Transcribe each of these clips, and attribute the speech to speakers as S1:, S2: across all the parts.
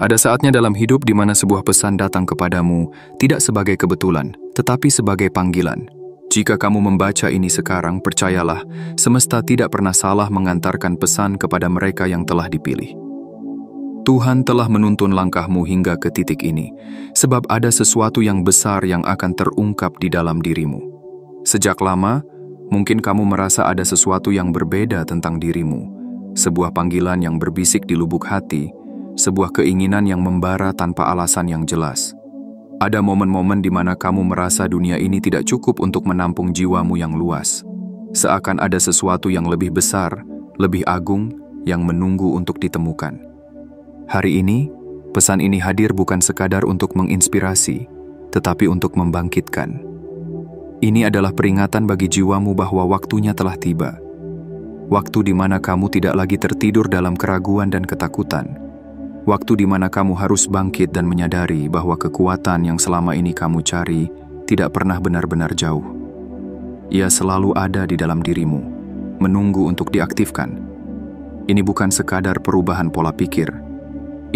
S1: Ada saatnya dalam hidup di mana sebuah pesan datang kepadamu tidak sebagai kebetulan, tetapi sebagai panggilan. Jika kamu membaca ini sekarang, percayalah, semesta tidak pernah salah mengantarkan pesan kepada mereka yang telah dipilih. Tuhan telah menuntun langkahmu hingga ke titik ini, sebab ada sesuatu yang besar yang akan terungkap di dalam dirimu. Sejak lama, mungkin kamu merasa ada sesuatu yang berbeda tentang dirimu, sebuah panggilan yang berbisik di lubuk hati, sebuah keinginan yang membara tanpa alasan yang jelas. Ada momen-momen di mana kamu merasa dunia ini tidak cukup untuk menampung jiwamu yang luas. Seakan ada sesuatu yang lebih besar, lebih agung, yang menunggu untuk ditemukan. Hari ini, pesan ini hadir bukan sekadar untuk menginspirasi, tetapi untuk membangkitkan. Ini adalah peringatan bagi jiwamu bahwa waktunya telah tiba. Waktu di mana kamu tidak lagi tertidur dalam keraguan dan ketakutan. Waktu di mana kamu harus bangkit dan menyadari bahwa kekuatan yang selama ini kamu cari tidak pernah benar-benar jauh. Ia selalu ada di dalam dirimu, menunggu untuk diaktifkan. Ini bukan sekadar perubahan pola pikir.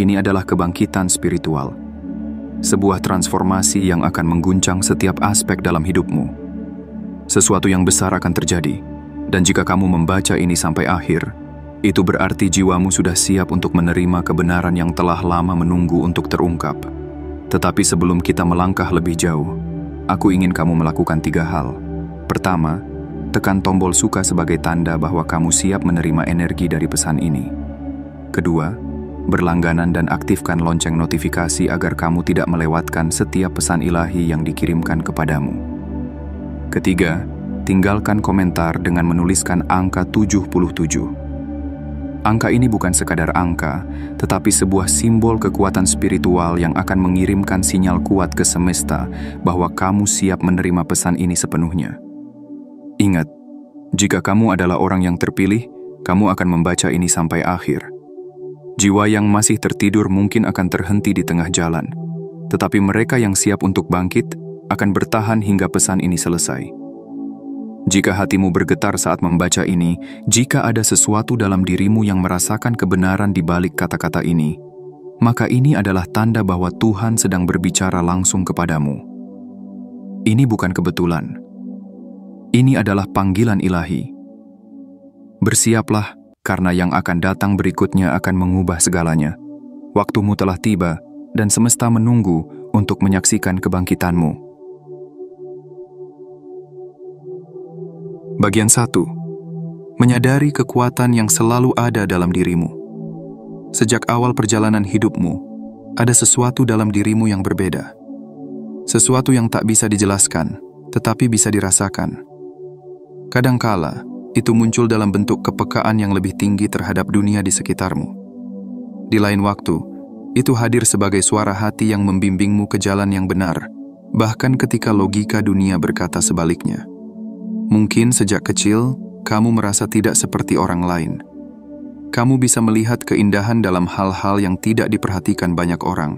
S1: Ini adalah kebangkitan spiritual. Sebuah transformasi yang akan mengguncang setiap aspek dalam hidupmu. Sesuatu yang besar akan terjadi, dan jika kamu membaca ini sampai akhir, itu berarti jiwamu sudah siap untuk menerima kebenaran yang telah lama menunggu untuk terungkap. Tetapi sebelum kita melangkah lebih jauh, aku ingin kamu melakukan 3 hal. Pertama, tekan tombol suka sebagai tanda bahwa kamu siap menerima energi dari pesan ini. Kedua, berlangganan dan aktifkan lonceng notifikasi agar kamu tidak melewatkan setiap pesan ilahi yang dikirimkan kepadamu. Ketiga, tinggalkan komentar dengan menuliskan angka 77. Angka ini bukan sekadar angka, tetapi sebuah simbol kekuatan spiritual yang akan mengirimkan sinyal kuat ke semesta bahwa kamu siap menerima pesan ini sepenuhnya. Ingat, jika kamu adalah orang yang terpilih, kamu akan membaca ini sampai akhir. Jiwa yang masih tertidur mungkin akan terhenti di tengah jalan, tetapi mereka yang siap untuk bangkit akan bertahan hingga pesan ini selesai. Jika hatimu bergetar saat membaca ini, jika ada sesuatu dalam dirimu yang merasakan kebenaran di balik kata-kata ini, maka ini adalah tanda bahwa Tuhan sedang berbicara langsung kepadamu. Ini bukan kebetulan. Ini adalah panggilan ilahi. Bersiaplah, karena yang akan datang berikutnya akan mengubah segalanya. Waktumu telah tiba, dan semesta menunggu untuk menyaksikan kebangkitanmu. Bagian 1. Menyadari kekuatan yang selalu ada dalam dirimu. Sejak awal perjalanan hidupmu, ada sesuatu dalam dirimu yang berbeda. Sesuatu yang tak bisa dijelaskan, tetapi bisa dirasakan. Kadangkala, itu muncul dalam bentuk kepekaan yang lebih tinggi terhadap dunia di sekitarmu. Di lain waktu, itu hadir sebagai suara hati yang membimbingmu ke jalan yang benar, bahkan ketika logika dunia berkata sebaliknya. Mungkin sejak kecil, kamu merasa tidak seperti orang lain. Kamu bisa melihat keindahan dalam hal-hal yang tidak diperhatikan banyak orang.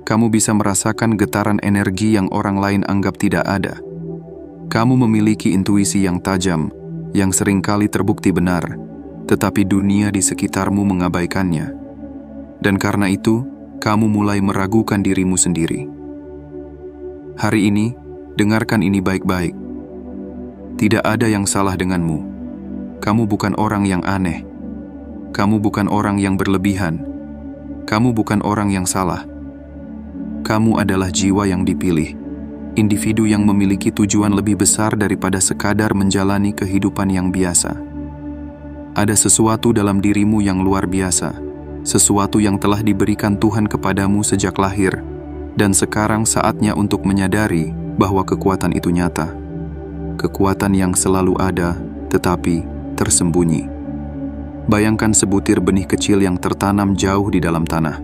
S1: Kamu bisa merasakan getaran energi yang orang lain anggap tidak ada. Kamu memiliki intuisi yang tajam, yang seringkali terbukti benar, tetapi dunia di sekitarmu mengabaikannya. Dan karena itu, kamu mulai meragukan dirimu sendiri. Hari ini, dengarkan ini baik-baik. Tidak ada yang salah denganmu. Kamu bukan orang yang aneh. Kamu bukan orang yang berlebihan. Kamu bukan orang yang salah. Kamu adalah jiwa yang dipilih, individu yang memiliki tujuan lebih besar daripada sekadar menjalani kehidupan yang biasa. Ada sesuatu dalam dirimu yang luar biasa, sesuatu yang telah diberikan Tuhan kepadamu sejak lahir, dan sekarang saatnya untuk menyadari bahwa kekuatan itu nyata. Kekuatan yang selalu ada, tetapi tersembunyi. Bayangkan sebutir benih kecil yang tertanam jauh di dalam tanah.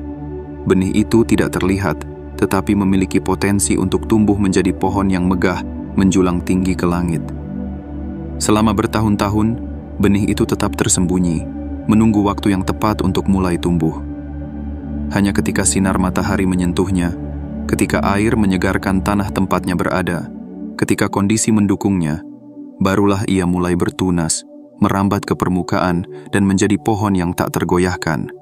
S1: Benih itu tidak terlihat, tetapi memiliki potensi untuk tumbuh menjadi pohon yang megah, menjulang tinggi ke langit. Selama bertahun-tahun, benih itu tetap tersembunyi, menunggu waktu yang tepat untuk mulai tumbuh. Hanya ketika sinar matahari menyentuhnya, ketika air menyegarkan tanah tempatnya berada, ketika kondisi mendukungnya, barulah ia mulai bertunas, merambat ke permukaan dan menjadi pohon yang tak tergoyahkan.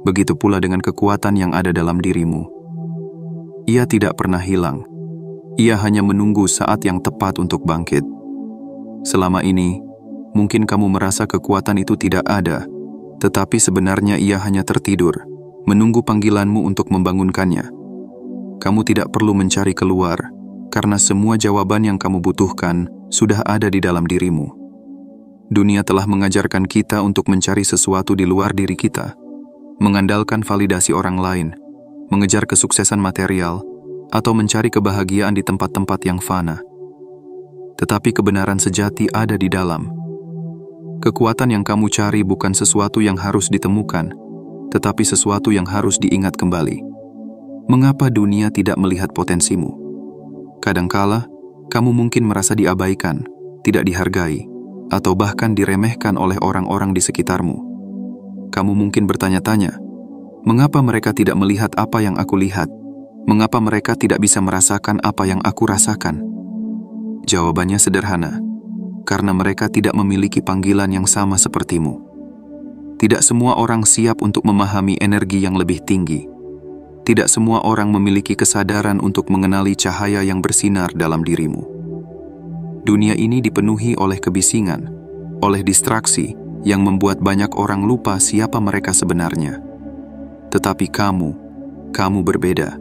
S1: Begitu pula dengan kekuatan yang ada dalam dirimu. Ia tidak pernah hilang. Ia hanya menunggu saat yang tepat untuk bangkit. Selama ini, mungkin kamu merasa kekuatan itu tidak ada, tetapi sebenarnya ia hanya tertidur, menunggu panggilanmu untuk membangunkannya. Kamu tidak perlu mencari keluar, karena semua jawaban yang kamu butuhkan sudah ada di dalam dirimu. Dunia telah mengajarkan kita untuk mencari sesuatu di luar diri kita, mengandalkan validasi orang lain, mengejar kesuksesan material, atau mencari kebahagiaan di tempat-tempat yang fana. Tetapi kebenaran sejati ada di dalam. Kekuatan yang kamu cari bukan sesuatu yang harus ditemukan, tetapi sesuatu yang harus diingat kembali. Mengapa dunia tidak melihat potensimu? Kadangkala, kamu mungkin merasa diabaikan, tidak dihargai, atau bahkan diremehkan oleh orang-orang di sekitarmu. Kamu mungkin bertanya-tanya, mengapa mereka tidak melihat apa yang aku lihat? Mengapa mereka tidak bisa merasakan apa yang aku rasakan? Jawabannya sederhana, karena mereka tidak memiliki panggilan yang sama sepertimu. Tidak semua orang siap untuk memahami energi yang lebih tinggi. Tidak semua orang memiliki kesadaran untuk mengenali cahaya yang bersinar dalam dirimu. Dunia ini dipenuhi oleh kebisingan, oleh distraksi yang membuat banyak orang lupa siapa mereka sebenarnya. Tetapi kamu berbeda.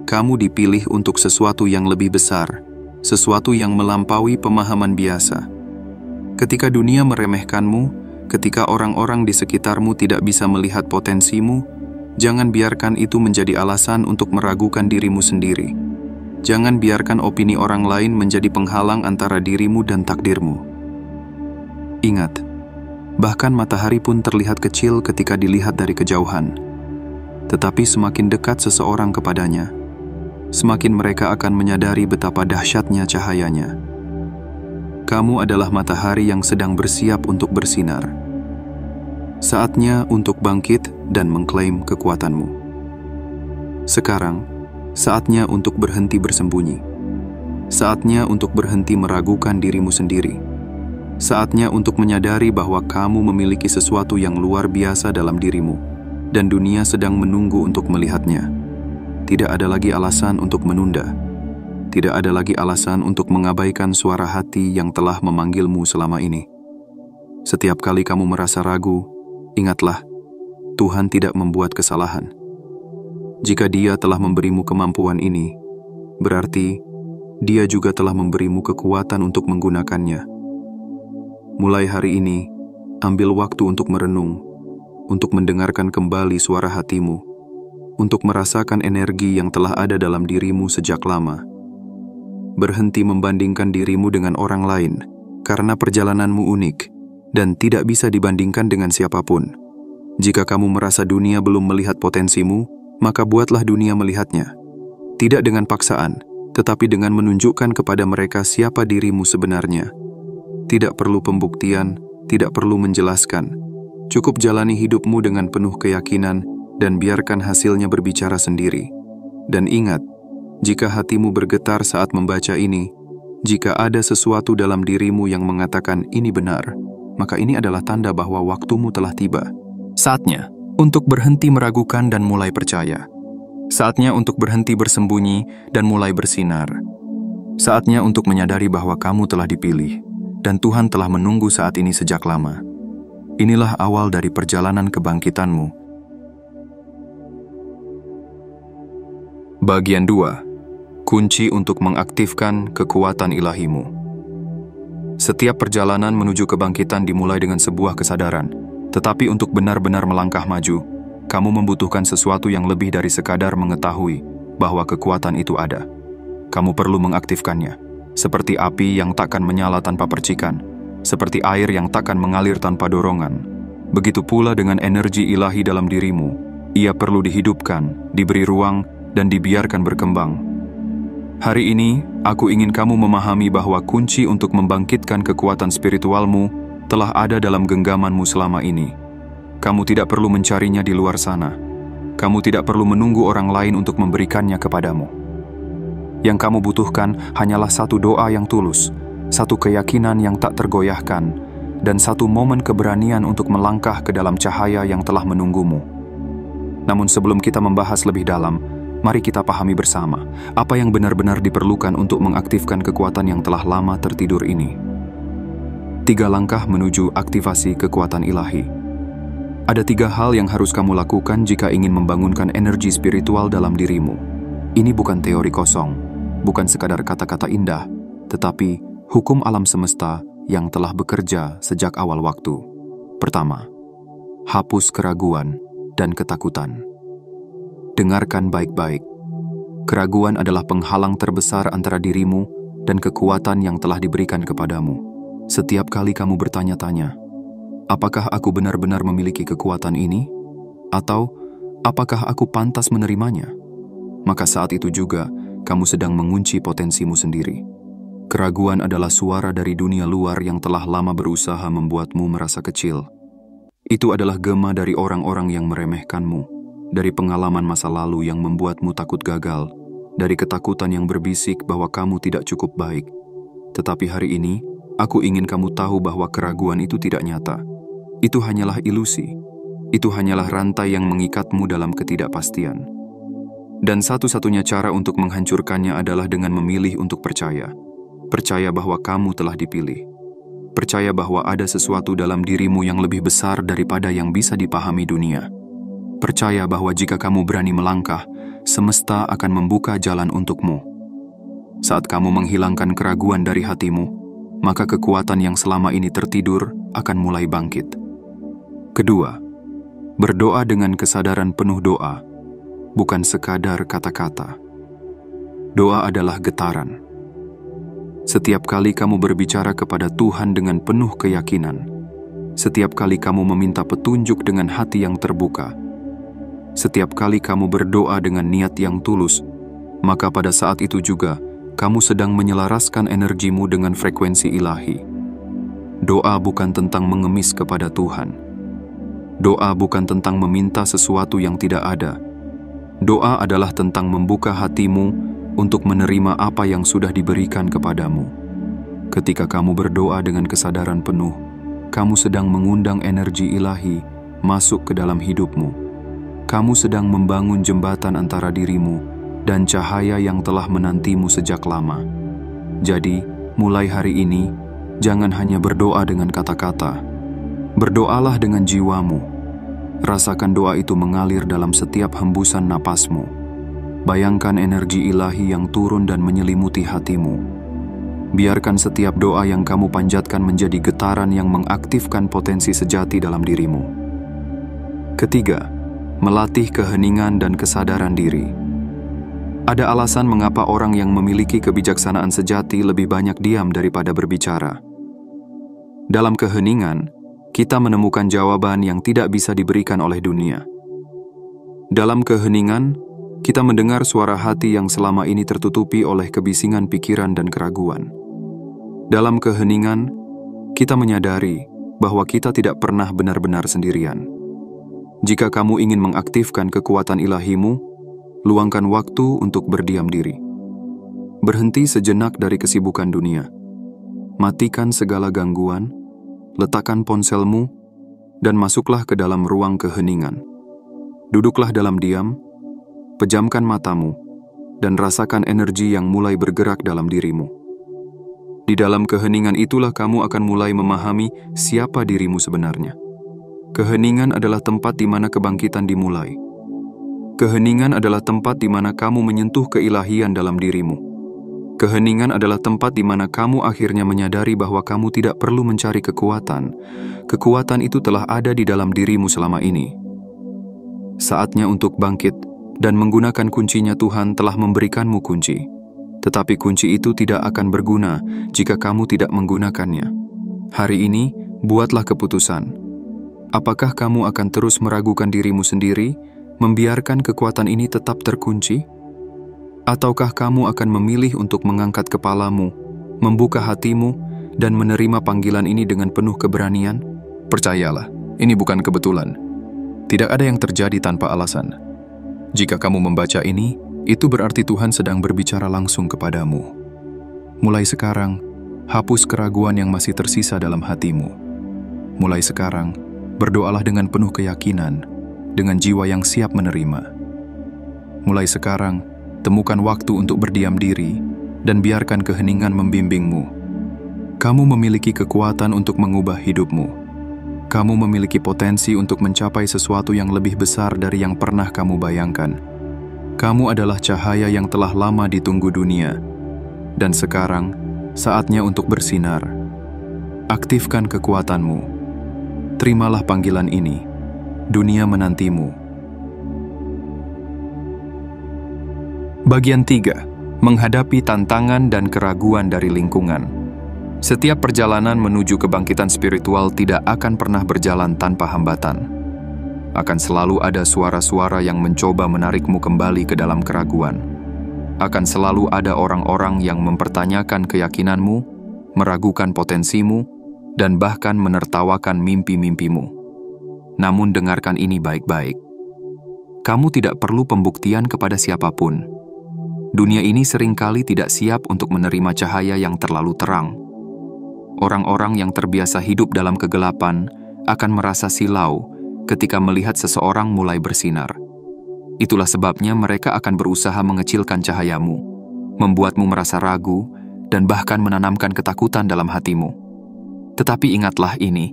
S1: Kamu dipilih untuk sesuatu yang lebih besar, sesuatu yang melampaui pemahaman biasa. Ketika dunia meremehkanmu, ketika orang-orang di sekitarmu tidak bisa melihat potensimu, jangan biarkan itu menjadi alasan untuk meragukan dirimu sendiri. Jangan biarkan opini orang lain menjadi penghalang antara dirimu dan takdirmu. Ingat, bahkan matahari pun terlihat kecil ketika dilihat dari kejauhan. Tetapi semakin dekat seseorang kepadanya, semakin mereka akan menyadari betapa dahsyatnya cahayanya. Kamu adalah matahari yang sedang bersiap untuk bersinar. Saatnya untuk bangkit dan mengklaim kekuatanmu. Sekarang, saatnya untuk berhenti bersembunyi. Saatnya untuk berhenti meragukan dirimu sendiri. Saatnya untuk menyadari bahwa kamu memiliki sesuatu yang luar biasa dalam dirimu, dan dunia sedang menunggu untuk melihatnya. Tidak ada lagi alasan untuk menunda. Tidak ada lagi alasan untuk mengabaikan suara hati yang telah memanggilmu selama ini. Setiap kali kamu merasa ragu, ingatlah, Tuhan tidak membuat kesalahan. Jika Dia telah memberimu kemampuan ini, berarti Dia juga telah memberimu kekuatan untuk menggunakannya. Mulai hari ini, ambil waktu untuk merenung, untuk mendengarkan kembali suara hatimu, untuk merasakan energi yang telah ada dalam dirimu sejak lama. Berhenti membandingkan dirimu dengan orang lain, karena perjalananmu unik dan tidak bisa dibandingkan dengan siapapun. Jika kamu merasa dunia belum melihat potensimu, maka buatlah dunia melihatnya. Tidak dengan paksaan, tetapi dengan menunjukkan kepada mereka siapa dirimu sebenarnya. Tidak perlu pembuktian, tidak perlu menjelaskan. Cukup jalani hidupmu dengan penuh keyakinan dan biarkan hasilnya berbicara sendiri. Dan ingat, jika hatimu bergetar saat membaca ini, jika ada sesuatu dalam dirimu yang mengatakan ini benar, maka ini adalah tanda bahwa waktumu telah tiba. Saatnya untuk berhenti meragukan dan mulai percaya. Saatnya untuk berhenti bersembunyi dan mulai bersinar. Saatnya untuk menyadari bahwa kamu telah dipilih, dan Tuhan telah menunggu saat ini sejak lama. Inilah awal dari perjalanan kebangkitanmu. Bagian 2. Kunci untuk mengaktifkan kekuatan ilahimu. Setiap perjalanan menuju kebangkitan dimulai dengan sebuah kesadaran. Tetapi untuk benar-benar melangkah maju, kamu membutuhkan sesuatu yang lebih dari sekadar mengetahui bahwa kekuatan itu ada. Kamu perlu mengaktifkannya, seperti api yang takkan menyala tanpa percikan, seperti air yang takkan mengalir tanpa dorongan. Begitu pula dengan energi ilahi dalam dirimu. Ia perlu dihidupkan, diberi ruang, dan dibiarkan berkembang. Hari ini, aku ingin kamu memahami bahwa kunci untuk membangkitkan kekuatan spiritualmu telah ada dalam genggamanmu selama ini. Kamu tidak perlu mencarinya di luar sana. Kamu tidak perlu menunggu orang lain untuk memberikannya kepadamu. Yang kamu butuhkan hanyalah satu doa yang tulus, satu keyakinan yang tak tergoyahkan, dan satu momen keberanian untuk melangkah ke dalam cahaya yang telah menunggumu. Namun sebelum kita membahas lebih dalam, mari kita pahami bersama apa yang benar-benar diperlukan untuk mengaktifkan kekuatan yang telah lama tertidur ini. 3 langkah menuju aktivasi kekuatan ilahi. Ada 3 hal yang harus kamu lakukan jika ingin membangunkan energi spiritual dalam dirimu. Ini bukan teori kosong, bukan sekadar kata-kata indah, tetapi hukum alam semesta yang telah bekerja sejak awal waktu. Pertama, hapus keraguan dan ketakutan. Dengarkan baik-baik. Keraguan adalah penghalang terbesar antara dirimu dan kekuatan yang telah diberikan kepadamu. Setiap kali kamu bertanya-tanya, apakah aku benar-benar memiliki kekuatan ini? Atau apakah aku pantas menerimanya? Maka saat itu juga kamu sedang mengunci potensimu sendiri. Keraguan adalah suara dari dunia luar yang telah lama berusaha membuatmu merasa kecil. Itu adalah gema dari orang-orang yang meremehkanmu, dari pengalaman masa lalu yang membuatmu takut gagal, dari ketakutan yang berbisik bahwa kamu tidak cukup baik. Tetapi hari ini, aku ingin kamu tahu bahwa keraguan itu tidak nyata. Itu hanyalah ilusi. Itu hanyalah rantai yang mengikatmu dalam ketidakpastian. Dan satu-satunya cara untuk menghancurkannya adalah dengan memilih untuk percaya. Percaya bahwa kamu telah dipilih. Percaya bahwa ada sesuatu dalam dirimu yang lebih besar daripada yang bisa dipahami dunia. Percaya bahwa jika kamu berani melangkah, semesta akan membuka jalan untukmu. Saat kamu menghilangkan keraguan dari hatimu, maka kekuatan yang selama ini tertidur akan mulai bangkit. Kedua, berdoa dengan kesadaran penuh doa, bukan sekadar kata-kata. Doa adalah getaran. Setiap kali kamu berbicara kepada Tuhan dengan penuh keyakinan, setiap kali kamu meminta petunjuk dengan hati yang terbuka, setiap kali kamu berdoa dengan niat yang tulus, maka pada saat itu juga kamu sedang menyelaraskan energimu dengan frekuensi ilahi. Doa bukan tentang mengemis kepada Tuhan. Doa bukan tentang meminta sesuatu yang tidak ada. Doa adalah tentang membuka hatimu untuk menerima apa yang sudah diberikan kepadamu. Ketika kamu berdoa dengan kesadaran penuh, kamu sedang mengundang energi ilahi masuk ke dalam hidupmu. Kamu sedang membangun jembatan antara dirimu dan cahaya yang telah menantimu sejak lama. Jadi, mulai hari ini, jangan hanya berdoa dengan kata-kata. Berdoalah dengan jiwamu. Rasakan doa itu mengalir dalam setiap hembusan napasmu. Bayangkan energi ilahi yang turun dan menyelimuti hatimu. Biarkan setiap doa yang kamu panjatkan menjadi getaran yang mengaktifkan potensi sejati dalam dirimu. Ketiga, melatih keheningan dan kesadaran diri. Ada alasan mengapa orang yang memiliki kebijaksanaan sejati lebih banyak diam daripada berbicara. Dalam keheningan, kita menemukan jawaban yang tidak bisa diberikan oleh dunia. Dalam keheningan, kita mendengar suara hati yang selama ini tertutupi oleh kebisingan pikiran dan keraguan. Dalam keheningan, kita menyadari bahwa kita tidak pernah benar-benar sendirian. Jika kamu ingin mengaktifkan kekuatan ilahimu, luangkan waktu untuk berdiam diri. Berhenti sejenak dari kesibukan dunia. Matikan segala gangguan, letakkan ponselmu, dan masuklah ke dalam ruang keheningan. Duduklah dalam diam, pejamkan matamu, dan rasakan energi yang mulai bergerak dalam dirimu. Di dalam keheningan itulah kamu akan mulai memahami siapa dirimu sebenarnya. Keheningan adalah tempat di mana kebangkitan dimulai. Keheningan adalah tempat di mana kamu menyentuh keilahian dalam dirimu. Keheningan adalah tempat di mana kamu akhirnya menyadari bahwa kamu tidak perlu mencari kekuatan. Kekuatan itu telah ada di dalam dirimu selama ini. Saatnya untuk bangkit, dan menggunakan kuncinya. Tuhan telah memberikanmu kunci. Tetapi kunci itu tidak akan berguna jika kamu tidak menggunakannya. Hari ini, buatlah keputusan. Apakah kamu akan terus meragukan dirimu sendiri, membiarkan kekuatan ini tetap terkunci? Ataukah kamu akan memilih untuk mengangkat kepalamu, membuka hatimu, dan menerima panggilan ini dengan penuh keberanian? Percayalah, ini bukan kebetulan. Tidak ada yang terjadi tanpa alasan. Jika kamu membaca ini, itu berarti Tuhan sedang berbicara langsung kepadamu. Mulai sekarang, hapus keraguan yang masih tersisa dalam hatimu. Mulai sekarang, berdoalah dengan penuh keyakinan. dengan jiwa yang siap menerima. Mulai sekarang, temukan waktu untuk berdiam diri dan biarkan keheningan membimbingmu. Kamu memiliki kekuatan untuk mengubah hidupmu. Kamu memiliki potensi untuk mencapai sesuatu yang lebih besar dari yang pernah kamu bayangkan. Kamu adalah cahaya yang telah lama ditunggu dunia. Dan sekarang, saatnya untuk bersinar. Aktifkan kekuatanmu. Terimalah panggilan ini. Dunia menantimu. Bagian 3. Menghadapi tantangan dan keraguan dari lingkungan. Setiap perjalanan menuju kebangkitan spiritual tidak akan pernah berjalan tanpa hambatan. Akan selalu ada suara-suara yang mencoba menarikmu kembali ke dalam keraguan. Akan selalu ada orang-orang yang mempertanyakan keyakinanmu, meragukan potensimu, dan bahkan menertawakan mimpi-mimpimu. Namun dengarkan ini baik-baik. Kamu tidak perlu pembuktian kepada siapapun. Dunia ini seringkali tidak siap untuk menerima cahaya yang terlalu terang. Orang-orang yang terbiasa hidup dalam kegelapan akan merasa silau ketika melihat seseorang mulai bersinar. Itulah sebabnya mereka akan berusaha mengecilkan cahayamu, membuatmu merasa ragu, dan bahkan menanamkan ketakutan dalam hatimu. Tetapi ingatlah ini,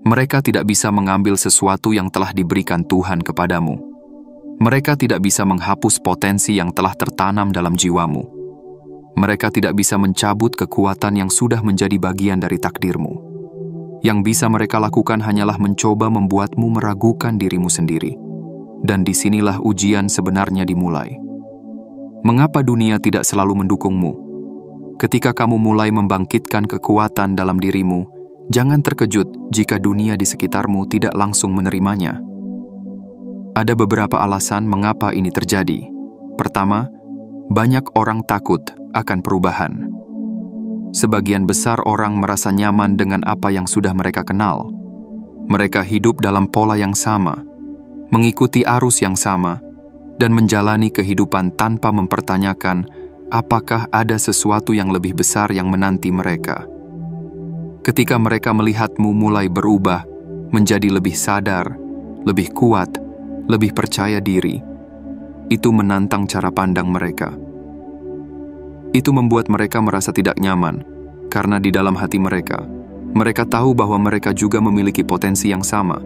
S1: mereka tidak bisa mengambil sesuatu yang telah diberikan Tuhan kepadamu. Mereka tidak bisa menghapus potensi yang telah tertanam dalam jiwamu. Mereka tidak bisa mencabut kekuatan yang sudah menjadi bagian dari takdirmu. Yang bisa mereka lakukan hanyalah mencoba membuatmu meragukan dirimu sendiri. Dan disinilah ujian sebenarnya dimulai. Mengapa dunia tidak selalu mendukungmu? Ketika kamu mulai membangkitkan kekuatan dalam dirimu, jangan terkejut jika dunia di sekitarmu tidak langsung menerimanya. Ada beberapa alasan mengapa ini terjadi. Pertama, banyak orang takut akan perubahan. Sebagian besar orang merasa nyaman dengan apa yang sudah mereka kenal. Mereka hidup dalam pola yang sama, mengikuti arus yang sama, dan menjalani kehidupan tanpa mempertanyakan apakah ada sesuatu yang lebih besar yang menanti mereka. Ketika mereka melihatmu mulai berubah, menjadi lebih sadar, lebih kuat, lebih percaya diri, itu menantang cara pandang mereka. Itu membuat mereka merasa tidak nyaman, karena di dalam hati mereka tahu bahwa mereka juga memiliki potensi yang sama,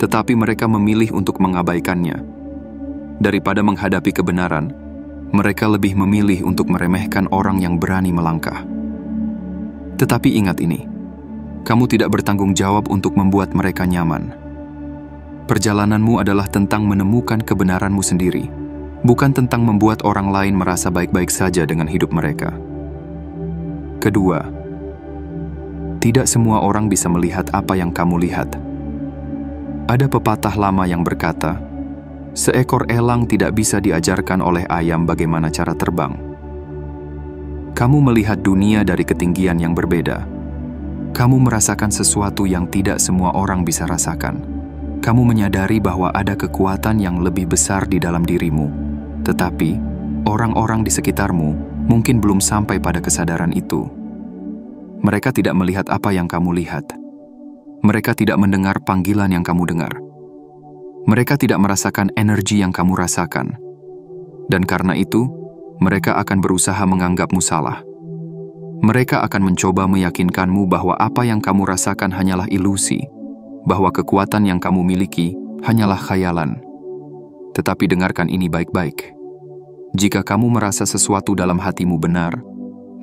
S1: tetapi mereka memilih untuk mengabaikannya. Daripada menghadapi kebenaran, mereka lebih memilih untuk meremehkan orang yang berani melangkah. Tetapi ingat ini, kamu tidak bertanggung jawab untuk membuat mereka nyaman. Perjalananmu adalah tentang menemukan kebenaranmu sendiri, bukan tentang membuat orang lain merasa baik-baik saja dengan hidup mereka. Kedua, tidak semua orang bisa melihat apa yang kamu lihat. Ada pepatah lama yang berkata, seekor elang tidak bisa diajarkan oleh ayam bagaimana cara terbang. Kamu melihat dunia dari ketinggian yang berbeda. Kamu merasakan sesuatu yang tidak semua orang bisa rasakan. Kamu menyadari bahwa ada kekuatan yang lebih besar di dalam dirimu. Tetapi, orang-orang di sekitarmu mungkin belum sampai pada kesadaran itu. Mereka tidak melihat apa yang kamu lihat. Mereka tidak mendengar panggilan yang kamu dengar. Mereka tidak merasakan energi yang kamu rasakan. Dan karena itu, mereka akan berusaha menganggapmu salah. Mereka akan mencoba meyakinkanmu bahwa apa yang kamu rasakan hanyalah ilusi, bahwa kekuatan yang kamu miliki hanyalah khayalan. Tetapi dengarkan ini baik-baik. Jika kamu merasa sesuatu dalam hatimu benar,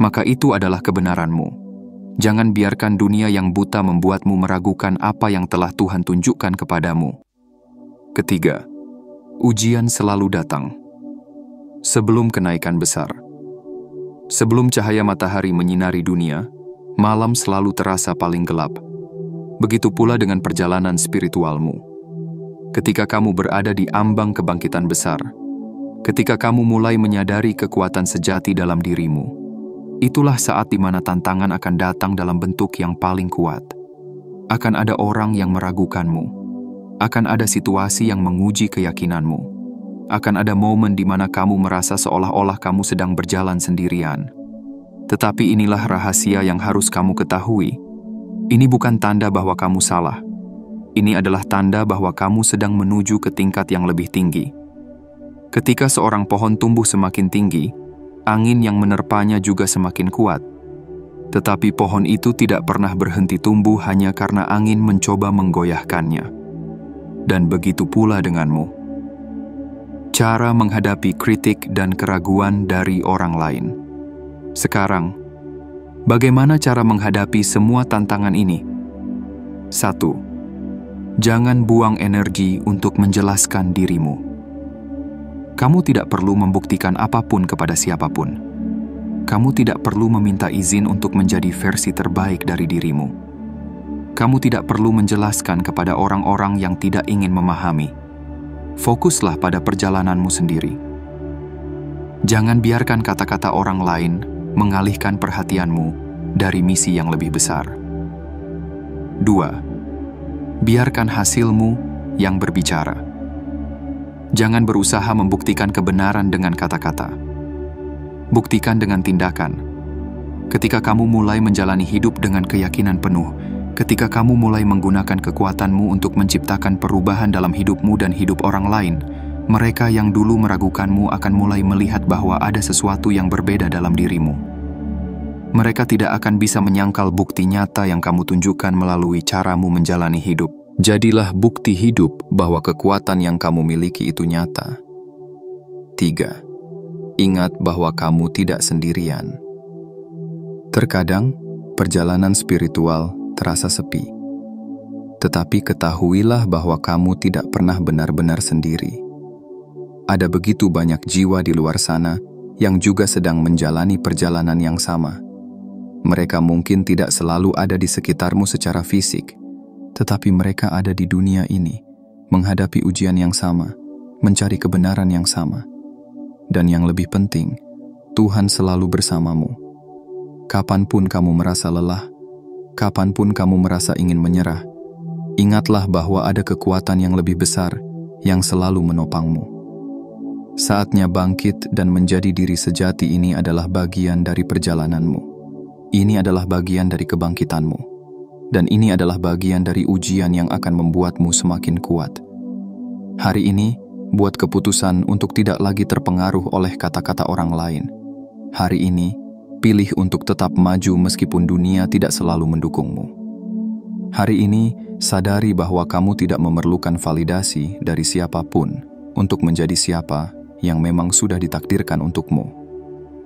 S1: maka itu adalah kebenaranmu. Jangan biarkan dunia yang buta membuatmu meragukan apa yang telah Tuhan tunjukkan kepadamu. Ketiga, ujian selalu datang. Sebelum kenaikan besar. Sebelum cahaya matahari menyinari dunia, malam selalu terasa paling gelap. Begitu pula dengan perjalanan spiritualmu. Ketika kamu berada di ambang kebangkitan besar, ketika kamu mulai menyadari kekuatan sejati dalam dirimu, itulah saat di mana tantangan akan datang dalam bentuk yang paling kuat. Akan ada orang yang meragukanmu. Akan ada situasi yang menguji keyakinanmu. Akan ada momen di mana kamu merasa seolah-olah kamu sedang berjalan sendirian. Tetapi inilah rahasia yang harus kamu ketahui. Ini bukan tanda bahwa kamu salah. Ini adalah tanda bahwa kamu sedang menuju ke tingkat yang lebih tinggi. Ketika seorang pohon tumbuh semakin tinggi, angin yang menerpanya juga semakin kuat. Tetapi pohon itu tidak pernah berhenti tumbuh hanya karena angin mencoba menggoyahkannya. Dan begitu pula denganmu. Cara menghadapi kritik dan keraguan dari orang lain. Sekarang, bagaimana cara menghadapi semua tantangan ini? 1. Jangan buang energi untuk menjelaskan dirimu. Kamu tidak perlu membuktikan apapun kepada siapapun. Kamu tidak perlu meminta izin untuk menjadi versi terbaik dari dirimu. Kamu tidak perlu menjelaskan kepada orang-orang yang tidak ingin memahami. Fokuslah pada perjalananmu sendiri. Jangan biarkan kata-kata orang lain mengalihkan perhatianmu dari misi yang lebih besar. 2. Biarkan hasilmu yang berbicara. Jangan berusaha membuktikan kebenaran dengan kata-kata. Buktikan dengan tindakan. Ketika kamu mulai menjalani hidup dengan keyakinan penuh, ketika kamu mulai menggunakan kekuatanmu untuk menciptakan perubahan dalam hidupmu dan hidup orang lain, mereka yang dulu meragukanmu akan mulai melihat bahwa ada sesuatu yang berbeda dalam dirimu. Mereka tidak akan bisa menyangkal bukti nyata yang kamu tunjukkan melalui caramu menjalani hidup. Jadilah bukti hidup bahwa kekuatan yang kamu miliki itu nyata. 3. Ingat bahwa kamu tidak sendirian. Terkadang, perjalanan spiritual terasa sepi. Tetapi ketahuilah bahwa kamu tidak pernah benar-benar sendiri. Ada begitu banyak jiwa di luar sana yang juga sedang menjalani perjalanan yang sama. Mereka mungkin tidak selalu ada di sekitarmu secara fisik, tetapi mereka ada di dunia ini, menghadapi ujian yang sama, mencari kebenaran yang sama. Dan yang lebih penting, Tuhan selalu bersamamu. Kapanpun kamu merasa lelah, kapanpun kamu merasa ingin menyerah, ingatlah bahwa ada kekuatan yang lebih besar yang selalu menopangmu. Saatnya bangkit dan menjadi diri sejati ini adalah bagian dari perjalananmu. Ini adalah bagian dari kebangkitanmu. Dan ini adalah bagian dari ujian yang akan membuatmu semakin kuat. Hari ini, buat keputusan untuk tidak lagi terpengaruh oleh kata-kata orang lain. Hari ini, pilih untuk tetap maju meskipun dunia tidak selalu mendukungmu. Hari ini, sadari bahwa kamu tidak memerlukan validasi dari siapapun untuk menjadi siapa yang memang sudah ditakdirkan untukmu.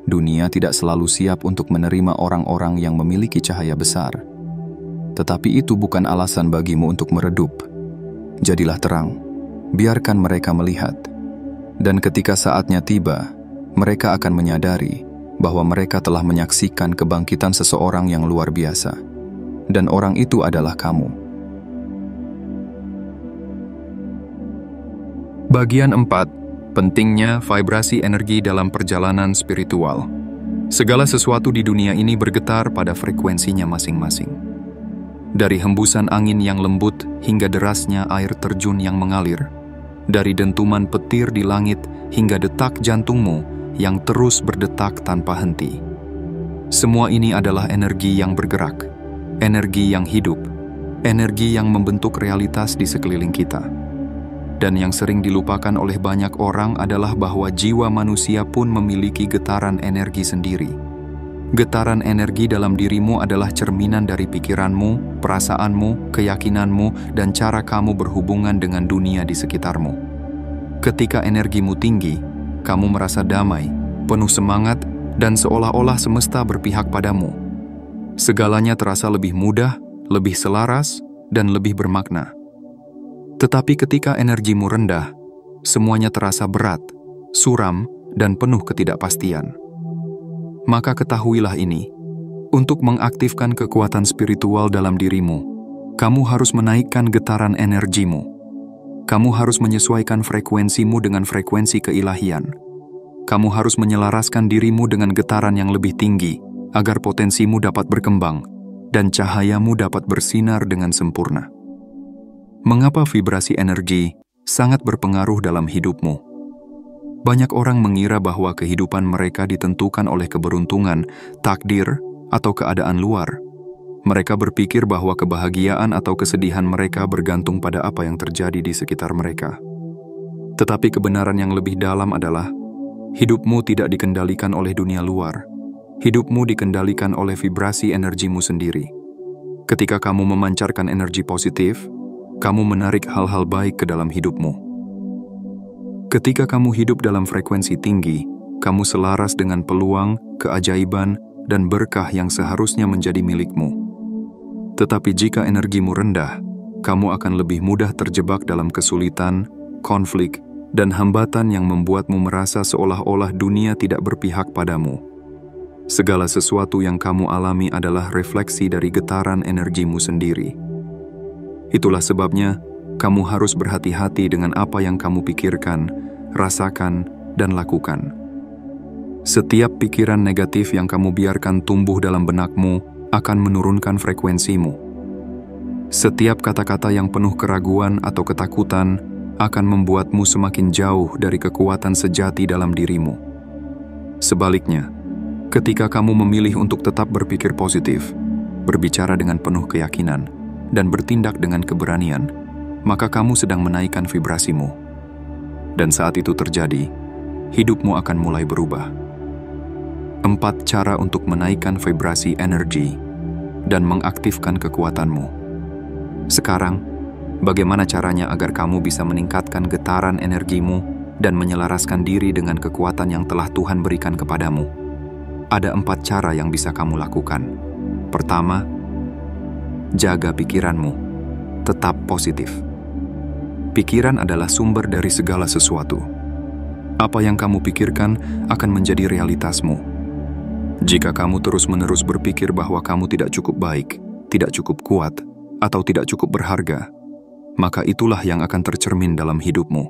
S1: Dunia tidak selalu siap untuk menerima orang-orang yang memiliki cahaya besar. Tetapi itu bukan alasan bagimu untuk meredup. Jadilah terang, biarkan mereka melihat. Dan ketika saatnya tiba, mereka akan menyadari bahwa mereka telah menyaksikan kebangkitan seseorang yang luar biasa. Dan orang itu adalah kamu. Bagian 4. Pentingnya vibrasi energi dalam perjalanan spiritual. Segala sesuatu di dunia ini bergetar pada frekuensinya masing-masing. Dari hembusan angin yang lembut hingga derasnya air terjun yang mengalir. Dari dentuman petir di langit hingga detak jantungmu yang terus berdetak tanpa henti. Semua ini adalah energi yang bergerak, energi yang hidup, energi yang membentuk realitas di sekeliling kita. Dan yang sering dilupakan oleh banyak orang adalah bahwa jiwa manusia pun memiliki getaran energi sendiri. Getaran energi dalam dirimu adalah cerminan dari pikiranmu, perasaanmu, keyakinanmu, dan cara kamu berhubungan dengan dunia di sekitarmu. Ketika energimu tinggi, kamu merasa damai, penuh semangat, dan seolah-olah semesta berpihak padamu. Segalanya terasa lebih mudah, lebih selaras, dan lebih bermakna. Tetapi ketika energimu rendah, semuanya terasa berat, suram, dan penuh ketidakpastian. Maka ketahuilah ini, untuk mengaktifkan kekuatan spiritual dalam dirimu, kamu harus menaikkan getaran energimu. Kamu harus menyesuaikan frekuensimu dengan frekuensi keilahian. Kamu harus menyelaraskan dirimu dengan getaran yang lebih tinggi, agar potensimu dapat berkembang, dan cahayamu dapat bersinar dengan sempurna. Mengapa vibrasi energi sangat berpengaruh dalam hidupmu? Banyak orang mengira bahwa kehidupan mereka ditentukan oleh keberuntungan, takdir, atau keadaan luar. Mereka berpikir bahwa kebahagiaan atau kesedihan mereka bergantung pada apa yang terjadi di sekitar mereka. Tetapi kebenaran yang lebih dalam adalah, hidupmu tidak dikendalikan oleh dunia luar. Hidupmu dikendalikan oleh vibrasi energimu sendiri. Ketika kamu memancarkan energi positif, kamu menarik hal-hal baik ke dalam hidupmu. Ketika kamu hidup dalam frekuensi tinggi, kamu selaras dengan peluang, keajaiban, dan berkah yang seharusnya menjadi milikmu. Tetapi jika energimu rendah, kamu akan lebih mudah terjebak dalam kesulitan, konflik, dan hambatan yang membuatmu merasa seolah-olah dunia tidak berpihak padamu. Segala sesuatu yang kamu alami adalah refleksi dari getaran energimu sendiri. Itulah sebabnya, kamu harus berhati-hati dengan apa yang kamu pikirkan, rasakan, dan lakukan. Setiap pikiran negatif yang kamu biarkan tumbuh dalam benakmu akan menurunkan frekuensimu. Setiap kata-kata yang penuh keraguan atau ketakutan akan membuatmu semakin jauh dari kekuatan sejati dalam dirimu. Sebaliknya, ketika kamu memilih untuk tetap berpikir positif, berbicara dengan penuh keyakinan, dan bertindak dengan keberanian, maka kamu sedang menaikkan vibrasimu. Dan saat itu terjadi, hidupmu akan mulai berubah. 4 cara untuk menaikkan vibrasi energi dan mengaktifkan kekuatanmu. Sekarang, bagaimana caranya agar kamu bisa meningkatkan getaran energimu dan menyelaraskan diri dengan kekuatan yang telah Tuhan berikan kepadamu? Ada 4 cara yang bisa kamu lakukan. Pertama, jaga pikiranmu. Tetap positif. Pikiran adalah sumber dari segala sesuatu. Apa yang kamu pikirkan akan menjadi realitasmu. Jika kamu terus-menerus berpikir bahwa kamu tidak cukup baik, tidak cukup kuat, atau tidak cukup berharga, maka itulah yang akan tercermin dalam hidupmu.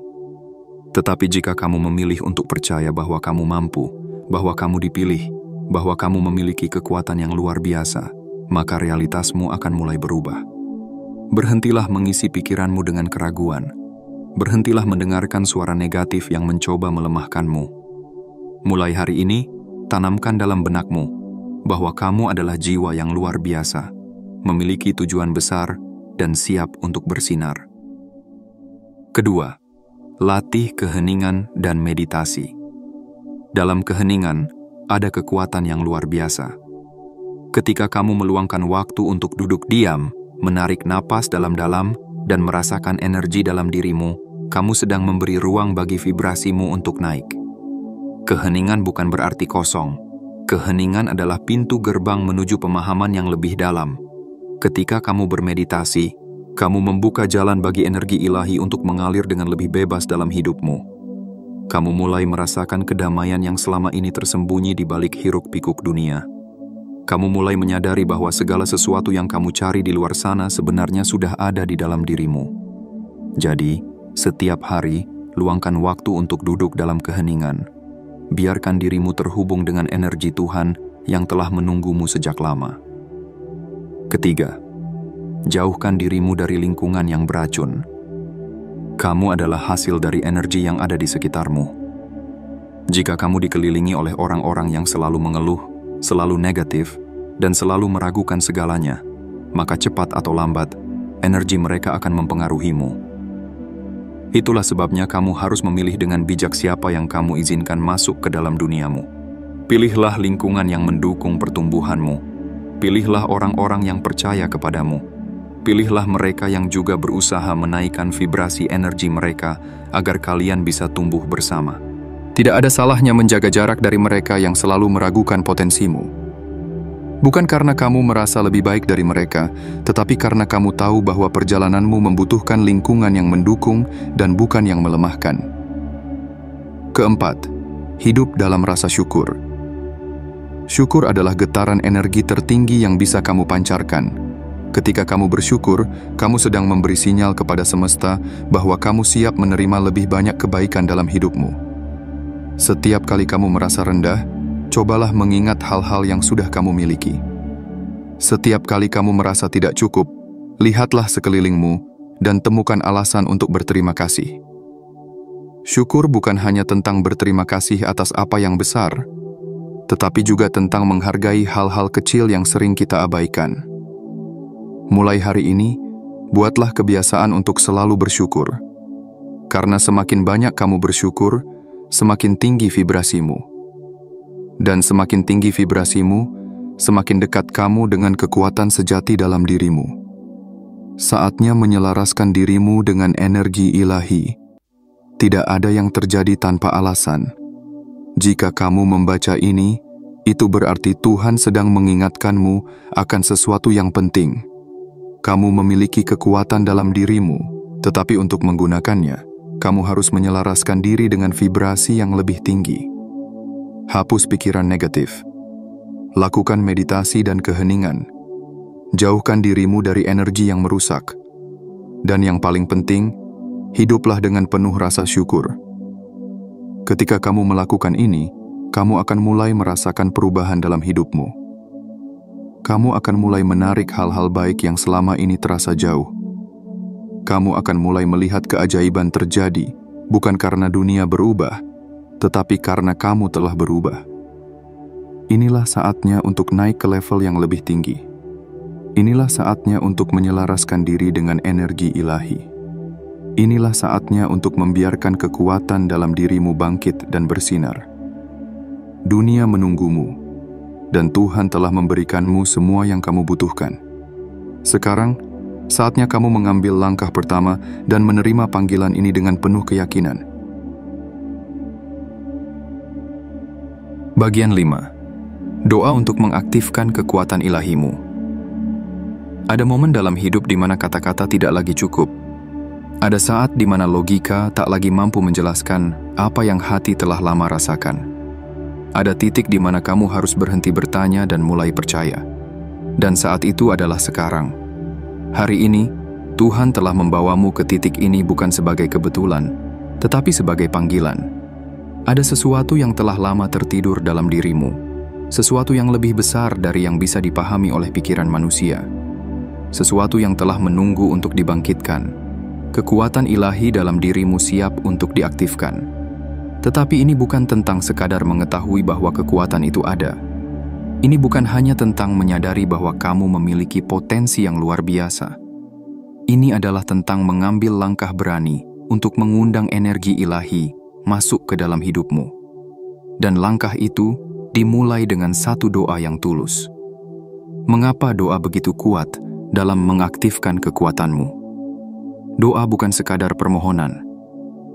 S1: Tetapi jika kamu memilih untuk percaya bahwa kamu mampu, bahwa kamu dipilih, bahwa kamu memiliki kekuatan yang luar biasa, maka realitasmu akan mulai berubah. Berhentilah mengisi pikiranmu dengan keraguan. Berhentilah mendengarkan suara negatif yang mencoba melemahkanmu. Mulai hari ini, tanamkan dalam benakmu bahwa kamu adalah jiwa yang luar biasa, memiliki tujuan besar, dan siap untuk bersinar. Kedua, latih keheningan dan meditasi. Dalam keheningan, ada kekuatan yang luar biasa. Ketika kamu meluangkan waktu untuk duduk diam, menarik napas dalam-dalam, dan merasakan energi dalam dirimu, kamu sedang memberi ruang bagi vibrasimu untuk naik. Keheningan bukan berarti kosong. Keheningan adalah pintu gerbang menuju pemahaman yang lebih dalam. Ketika kamu bermeditasi, kamu membuka jalan bagi energi ilahi untuk mengalir dengan lebih bebas dalam hidupmu. Kamu mulai merasakan kedamaian yang selama ini tersembunyi di balik hiruk-pikuk dunia. Kamu mulai menyadari bahwa segala sesuatu yang kamu cari di luar sana sebenarnya sudah ada di dalam dirimu. Jadi, setiap hari, luangkan waktu untuk duduk dalam keheningan. Biarkan dirimu terhubung dengan energi Tuhan yang telah menunggumu sejak lama. Ketiga, jauhkan dirimu dari lingkungan yang beracun. Kamu adalah hasil dari energi yang ada di sekitarmu. Jika kamu dikelilingi oleh orang-orang yang selalu mengeluh, selalu negatif, dan selalu meragukan segalanya, maka cepat atau lambat, energi mereka akan mempengaruhimu. Itulah sebabnya kamu harus memilih dengan bijak siapa yang kamu izinkan masuk ke dalam duniamu. Pilihlah lingkungan yang mendukung pertumbuhanmu. Pilihlah orang-orang yang percaya kepadamu. Pilihlah mereka yang juga berusaha menaikkan vibrasi energi mereka agar kalian bisa tumbuh bersama. Tidak ada salahnya menjaga jarak dari mereka yang selalu meragukan potensimu. Bukan karena kamu merasa lebih baik dari mereka, tetapi karena kamu tahu bahwa perjalananmu membutuhkan lingkungan yang mendukung dan bukan yang melemahkan. Keempat, hidup dalam rasa syukur. Syukur adalah getaran energi tertinggi yang bisa kamu pancarkan. Ketika kamu bersyukur, kamu sedang memberi sinyal kepada semesta bahwa kamu siap menerima lebih banyak kebaikan dalam hidupmu. Setiap kali kamu merasa rendah, cobalah mengingat hal-hal yang sudah kamu miliki. Setiap kali kamu merasa tidak cukup, lihatlah sekelilingmu dan temukan alasan untuk berterima kasih. Syukur bukan hanya tentang berterima kasih atas apa yang besar, tetapi juga tentang menghargai hal-hal kecil yang sering kita abaikan. Mulai hari ini, buatlah kebiasaan untuk selalu bersyukur. Karena semakin banyak kamu bersyukur, semakin tinggi vibrasimu. Dan semakin tinggi vibrasimu, semakin dekat kamu dengan kekuatan sejati dalam dirimu. Saatnya menyelaraskan dirimu dengan energi ilahi. Tidak ada yang terjadi tanpa alasan. Jika kamu membaca ini, itu berarti Tuhan sedang mengingatkanmu akan sesuatu yang penting. Kamu memiliki kekuatan dalam dirimu, tetapi untuk menggunakannya, kamu harus menyelaraskan diri dengan vibrasi yang lebih tinggi. Hapus pikiran negatif. Lakukan meditasi dan keheningan. Jauhkan dirimu dari energi yang merusak. Dan yang paling penting, hiduplah dengan penuh rasa syukur. Ketika kamu melakukan ini, kamu akan mulai merasakan perubahan dalam hidupmu. Kamu akan mulai menarik hal-hal baik yang selama ini terasa jauh. Kamu akan mulai melihat keajaiban terjadi, bukan karena dunia berubah, tetapi karena kamu telah berubah. Inilah saatnya untuk naik ke level yang lebih tinggi. Inilah saatnya untuk menyelaraskan diri dengan energi ilahi. Inilah saatnya untuk membiarkan kekuatan dalam dirimu bangkit dan bersinar. Dunia menunggumu, dan Tuhan telah memberikanmu semua yang kamu butuhkan. Sekarang, saatnya kamu mengambil langkah pertama dan menerima panggilan ini dengan penuh keyakinan. Bagian 5. Doa untuk mengaktifkan kekuatan ilahimu. Ada momen dalam hidup di mana kata-kata tidak lagi cukup. Ada saat di mana logika tak lagi mampu menjelaskan apa yang hati telah lama rasakan. Ada titik di mana kamu harus berhenti bertanya dan mulai percaya. Dan saat itu adalah sekarang. Hari ini, Tuhan telah membawamu ke titik ini bukan sebagai kebetulan, tetapi sebagai panggilan. Ada sesuatu yang telah lama tertidur dalam dirimu, sesuatu yang lebih besar dari yang bisa dipahami oleh pikiran manusia, sesuatu yang telah menunggu untuk dibangkitkan. Kekuatan ilahi dalam dirimu siap untuk diaktifkan. Tetapi ini bukan tentang sekadar mengetahui bahwa kekuatan itu ada. Ini bukan hanya tentang menyadari bahwa kamu memiliki potensi yang luar biasa. Ini adalah tentang mengambil langkah berani untuk mengundang energi ilahi masuk ke dalam hidupmu. Dan langkah itu dimulai dengan satu doa yang tulus. Mengapa doa begitu kuat dalam mengaktifkan kekuatanmu? Doa bukan sekadar permohonan.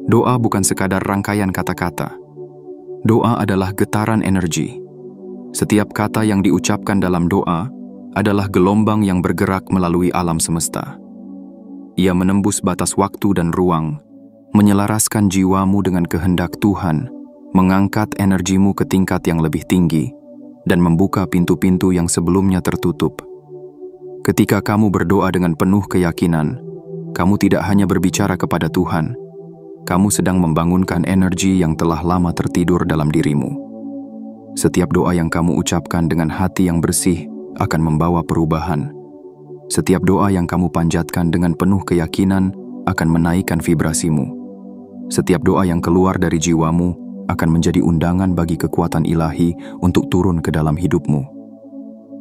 S1: Doa bukan sekadar rangkaian kata-kata. Doa adalah getaran energi. Setiap kata yang diucapkan dalam doa adalah gelombang yang bergerak melalui alam semesta. Ia menembus batas waktu dan ruang, menyelaraskan jiwamu dengan kehendak Tuhan, mengangkat energimu ke tingkat yang lebih tinggi, dan membuka pintu-pintu yang sebelumnya tertutup. Ketika kamu berdoa dengan penuh keyakinan, kamu tidak hanya berbicara kepada Tuhan, kamu sedang membangunkan energi yang telah lama tertidur dalam dirimu. Setiap doa yang kamu ucapkan dengan hati yang bersih akan membawa perubahan. Setiap doa yang kamu panjatkan dengan penuh keyakinan akan menaikkan vibrasimu. Setiap doa yang keluar dari jiwamu akan menjadi undangan bagi kekuatan ilahi untuk turun ke dalam hidupmu.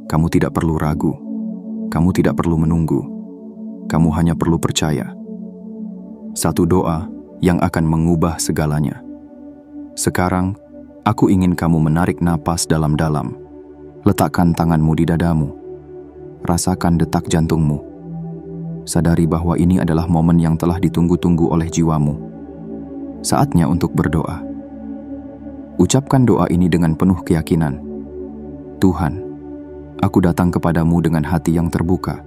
S1: Kamu tidak perlu ragu. Kamu tidak perlu menunggu. Kamu hanya perlu percaya. Satu doa yang akan mengubah segalanya. Sekarang, aku ingin kamu menarik napas dalam-dalam. Letakkan tanganmu di dadamu. Rasakan detak jantungmu. Sadari bahwa ini adalah momen yang telah ditunggu-tunggu oleh jiwamu. Saatnya untuk berdoa. Ucapkan doa ini dengan penuh keyakinan. Tuhan, aku datang kepadamu dengan hati yang terbuka.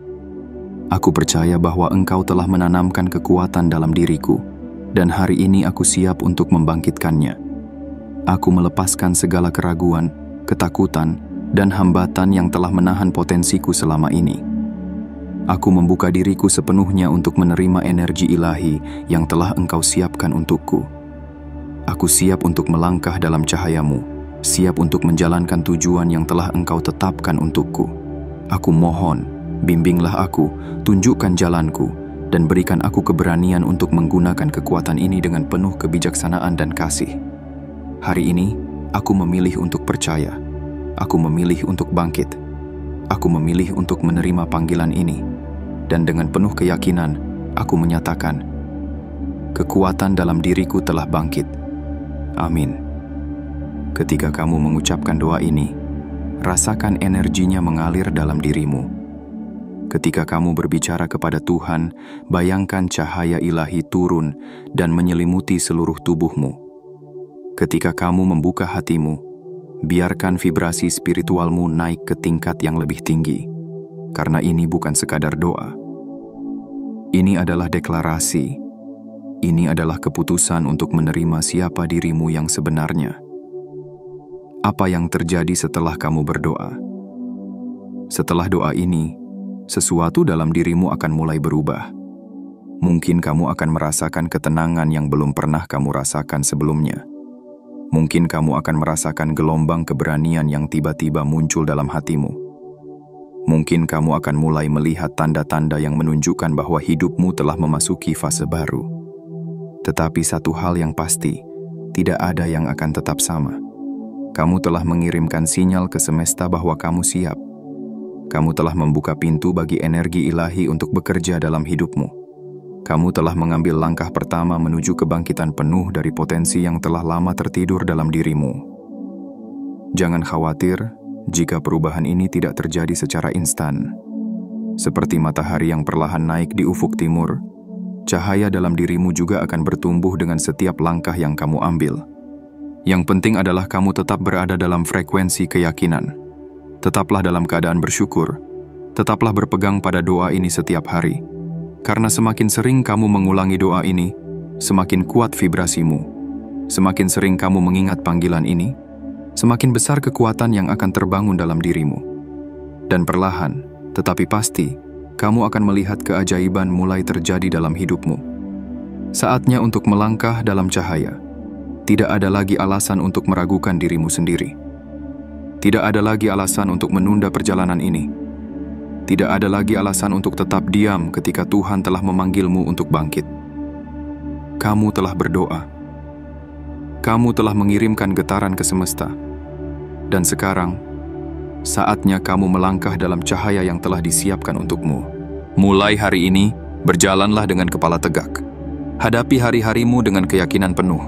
S1: Aku percaya bahwa Engkau telah menanamkan kekuatan dalam diriku, dan hari ini aku siap untuk membangkitkannya. Aku melepaskan segala keraguan, ketakutan, dan hambatan yang telah menahan potensiku selama ini. Aku membuka diriku sepenuhnya untuk menerima energi ilahi yang telah Engkau siapkan untukku. Aku siap untuk melangkah dalam cahayamu, siap untuk menjalankan tujuan yang telah Engkau tetapkan untukku. Aku mohon, bimbinglah aku, tunjukkan jalanku, dan berikan aku keberanian untuk menggunakan kekuatan ini dengan penuh kebijaksanaan dan kasih. Hari ini, aku memilih untuk percaya. Aku memilih untuk bangkit. Aku memilih untuk menerima panggilan ini. dan dengan penuh keyakinan, aku menyatakan, kekuatan dalam diriku telah bangkit. Amin. Ketika kamu mengucapkan doa ini, rasakan energinya mengalir dalam dirimu. Ketika kamu berbicara kepada Tuhan, bayangkan cahaya ilahi turun dan menyelimuti seluruh tubuhmu. Ketika kamu membuka hatimu, biarkan vibrasi spiritualmu naik ke tingkat yang lebih tinggi. Karena ini bukan sekadar doa. Ini adalah deklarasi. Ini adalah keputusan untuk menerima siapa dirimu yang sebenarnya. Apa yang terjadi setelah kamu berdoa? Setelah doa ini, sesuatu dalam dirimu akan mulai berubah. Mungkin kamu akan merasakan ketenangan yang belum pernah kamu rasakan sebelumnya. Mungkin kamu akan merasakan gelombang keberanian yang tiba-tiba muncul dalam hatimu. Mungkin kamu akan mulai melihat tanda-tanda yang menunjukkan bahwa hidupmu telah memasuki fase baru. Tetapi satu hal yang pasti, tidak ada yang akan tetap sama. Kamu telah mengirimkan sinyal ke semesta bahwa kamu siap. Kamu telah membuka pintu bagi energi ilahi untuk bekerja dalam hidupmu. Kamu telah mengambil langkah pertama menuju kebangkitan penuh dari potensi yang telah lama tertidur dalam dirimu. Jangan khawatir jika perubahan ini tidak terjadi secara instan. Seperti matahari yang perlahan naik di ufuk timur, cahaya dalam dirimu juga akan bertumbuh dengan setiap langkah yang kamu ambil. Yang penting adalah kamu tetap berada dalam frekuensi keyakinan. Tetaplah dalam keadaan bersyukur. Tetaplah berpegang pada doa ini setiap hari. Karena semakin sering kamu mengulangi doa ini, semakin kuat vibrasimu. Semakin sering kamu mengingat panggilan ini, semakin besar kekuatan yang akan terbangun dalam dirimu. Dan perlahan, tetapi pasti, kamu akan melihat keajaiban mulai terjadi dalam hidupmu. Saatnya untuk melangkah dalam cahaya. Tidak ada lagi alasan untuk meragukan dirimu sendiri. Tidak ada lagi alasan untuk menunda perjalanan ini. Tidak ada lagi alasan untuk tetap diam ketika Tuhan telah memanggilmu untuk bangkit. Kamu telah berdoa. Kamu telah mengirimkan getaran ke semesta. Dan sekarang, saatnya kamu melangkah dalam cahaya yang telah disiapkan untukmu. Mulai hari ini, berjalanlah dengan kepala tegak. Hadapi hari-harimu dengan keyakinan penuh.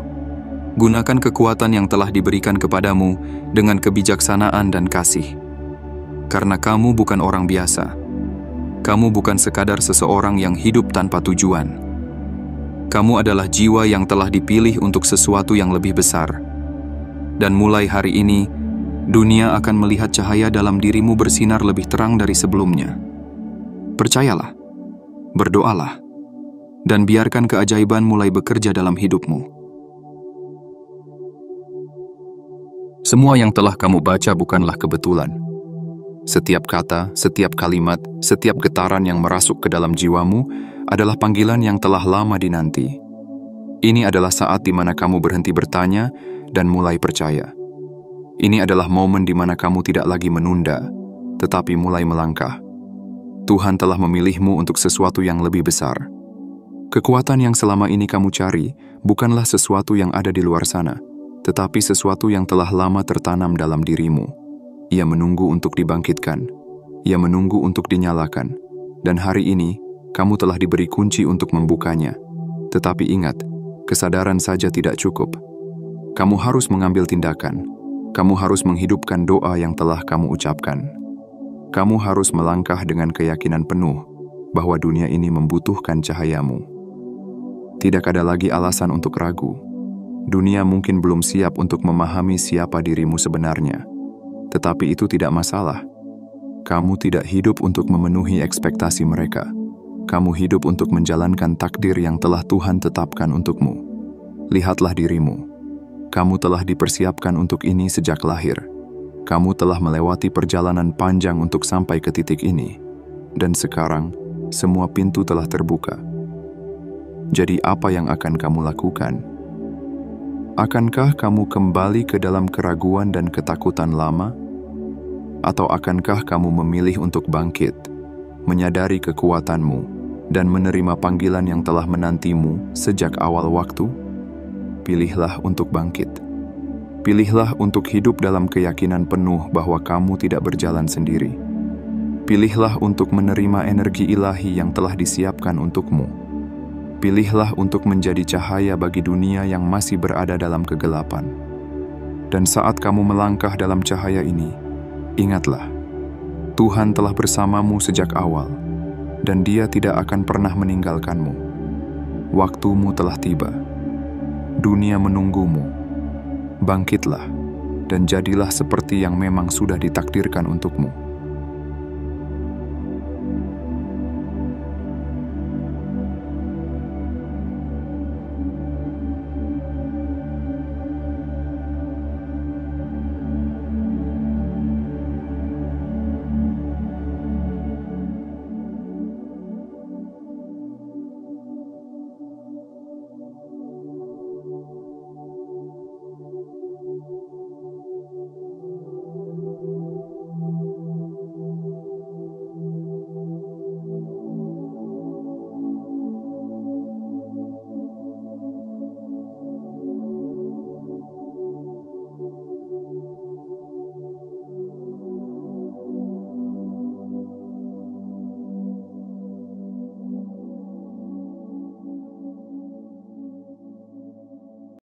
S1: Gunakan kekuatan yang telah diberikan kepadamu dengan kebijaksanaan dan kasih. Karena kamu bukan orang biasa. Kamu bukan sekadar seseorang yang hidup tanpa tujuan. Kamu adalah jiwa yang telah dipilih untuk sesuatu yang lebih besar. Dan mulai hari ini, dunia akan melihat cahaya dalam dirimu bersinar lebih terang dari sebelumnya. Percayalah, berdoalah, dan biarkan keajaiban mulai bekerja dalam hidupmu. Semua yang telah kamu baca bukanlah kebetulan. Setiap kata, setiap kalimat, setiap getaran yang merasuk ke dalam jiwamu adalah panggilan yang telah lama dinanti. Ini adalah saat di mana kamu berhenti bertanya dan mulai percaya. Ini adalah momen di mana kamu tidak lagi menunda, tetapi mulai melangkah. Tuhan telah memilihmu untuk sesuatu yang lebih besar. Kekuatan yang selama ini kamu cari bukanlah sesuatu yang ada di luar sana, tetapi sesuatu yang telah lama tertanam dalam dirimu. Ia menunggu untuk dibangkitkan. Ia menunggu untuk dinyalakan. Dan hari ini, kamu telah diberi kunci untuk membukanya. Tetapi ingat, kesadaran saja tidak cukup. Kamu harus mengambil tindakan. Kamu harus menghidupkan doa yang telah kamu ucapkan. Kamu harus melangkah dengan keyakinan penuh bahwa dunia ini membutuhkan cahayamu. Tidak ada lagi alasan untuk ragu. Dunia mungkin belum siap untuk memahami siapa dirimu sebenarnya. Tetapi itu tidak masalah. Kamu tidak hidup untuk memenuhi ekspektasi mereka. Kamu hidup untuk menjalankan takdir yang telah Tuhan tetapkan untukmu. Lihatlah dirimu. Kamu telah dipersiapkan untuk ini sejak lahir. Kamu telah melewati perjalanan panjang untuk sampai ke titik ini. Dan sekarang, semua pintu telah terbuka. Jadi apa yang akan kamu lakukan? Akankah kamu kembali ke dalam keraguan dan ketakutan lama? Atau akankah kamu memilih untuk bangkit, menyadari kekuatanmu, dan menerima panggilan yang telah menantimu sejak awal waktu? Pilihlah untuk bangkit. Pilihlah untuk hidup dalam keyakinan penuh bahwa kamu tidak berjalan sendiri. Pilihlah untuk menerima energi ilahi yang telah disiapkan untukmu. Pilihlah untuk menjadi cahaya bagi dunia yang masih berada dalam kegelapan. Dan saat kamu melangkah dalam cahaya ini, ingatlah, Tuhan telah bersamamu sejak awal, dan Dia tidak akan pernah meninggalkanmu. Waktumu telah tiba. Dunia menunggumu. Bangkitlah, dan jadilah seperti yang memang sudah ditakdirkan untukmu.